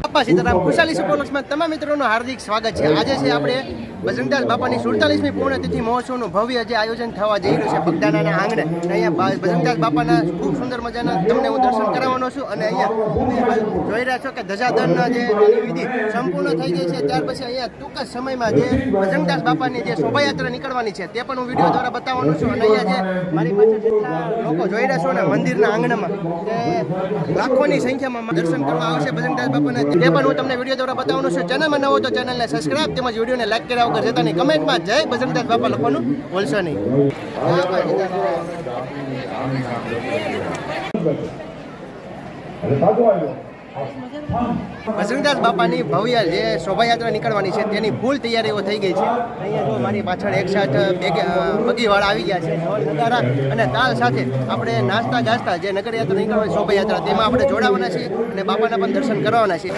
બાપા સીતારામ ખુશાલી સુપરલક્ષમાં તમામ મિત્રોનું હાર્દિક સ્વાગત છે। આજે છે આપણે બજરંગદાસ બાપાની 47મી પૂર્ણતિથિ મહોત્સવનું ભવ્ય જે આયોજન થવા જઈ રહ્યું છે બગદાણાના આંગણે। અહીંયા બજરંગદાસ બાપાના ખૂબ સુંદર મજાના તમને હું દર્શન કરાવવાનો છું। અને અહીંયા જોઈ રહ્યા છો કે ધજાદળના જે વિધિ સંપૂર્ણ થઈ ગઈ છે। ત્યાર પછી અહીંયા ટૂંક જ સમયમાં જે બજરંગદાસ બાપાની જે શોભાયાત્રા નીકળવાની છે તે પણ હું વિડીયો દ્વારા બતાવવાનો છું। અને અહીંયા જે મારી પાસે જેટલા લોકો જોઈ રહ્યા છો ને મંદિરના આંગણામાં તે લાખોની સંખ્યામાં દર્શન કરવા આવશે બજરંગદાસ બાપાના, તે પણ હું તમને વિડીયો દ્વારા બતાવવાનું છું। ચેનલમાં નવો તો ચેનલને સબસ્ક્રાઇબ તેમજ વિડીયોને લાઈક કર્યા વગર જતા નહીં। કમેન્ટમાં જય બજરંગદાસ બાપા લખવાનું ભૂલશો નહીં। બજરંગદાસ બાપાની ભવ્ય જે શોભાયાત્રા નીકળવાની છે તેની ફૂલ તૈયારીઓ થઈ ગઈ છે। અહીંયા જો મારી પાછળ એક સાથે બગીવાળા આવી ગયા છે નગારા અને તાલ સાથે આપણે નાસ્તા ગાસ્તા જે નગરયાત્રા નીકળવાની શોભાયાત્રા તેમાં આપણે જોડાવાના છીએ અને બાપાના પણ દર્શન કરવાના છીએ।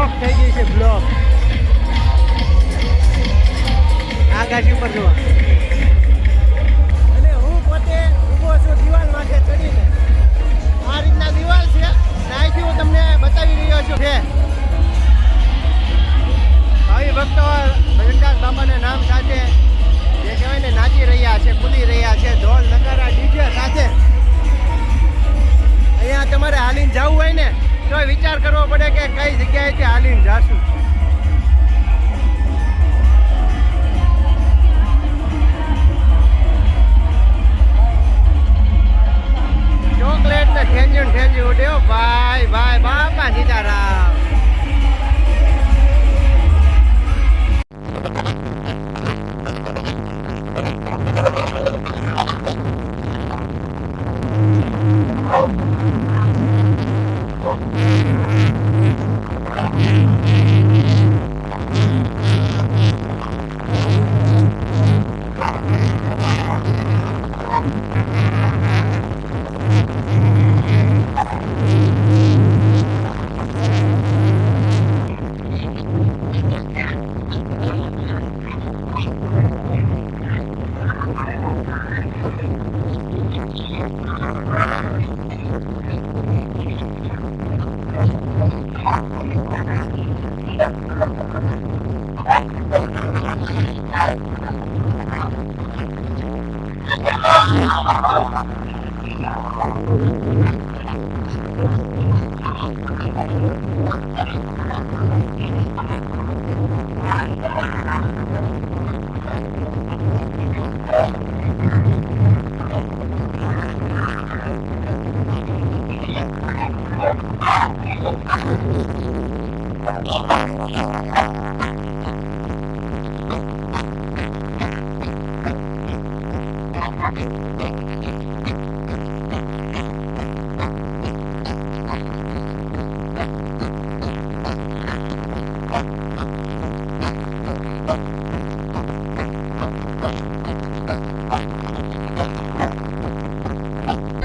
બ્લોક થઈ ગઈ છે, બ્લોક. આકાશ ઉપર જોવા. અને હું પોતે ઊભો છું દિવાલ માથે ચડીને. આ રીતના દિવાલ છે, અહીંથી હું તમને બતાવી રહ્યો છું. ભાવિ ભક્તો ભજનદાસ બાપાના નામ સાથે જે કહેવાય ને નાચી રહ્યા છે, કૂદી રહ્યા છે, ઢોલ નગારા ડીજે સાથે. અહીંયા તમારે હાલીને જવું હોય ને તો વિચાર કરવો પડે કે કઈ જગ્યાએથી હાલીને જાશું. ચોકલેટ ને ઠેંજી ઉડ્યો ભાઈ ભાઈ બાપા સીતારામ.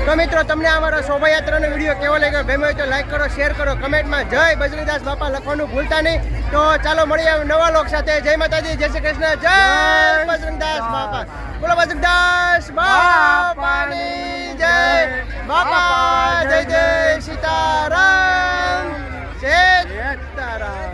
તો મિત્રો તમને અમારો શોભાયાત્રાનો વિડીયો કેવો લાગ્યો, ગમ્યો હોય તો લાઈક કરો, શેર કરો, કમેન્ટમાં જય બજરંગદાસ બાપા લખવાનું ભૂલતા નહીં. તો ચાલો મળીએ નવા લોક સાથે. જય માતાજી, જય શ્રી કૃષ્ણ, જય બજરંગદાસ બાપા. બોલો બજરંગદાસ બાપાની જય. બાપા જય જય સીતારામ, સીતારામ.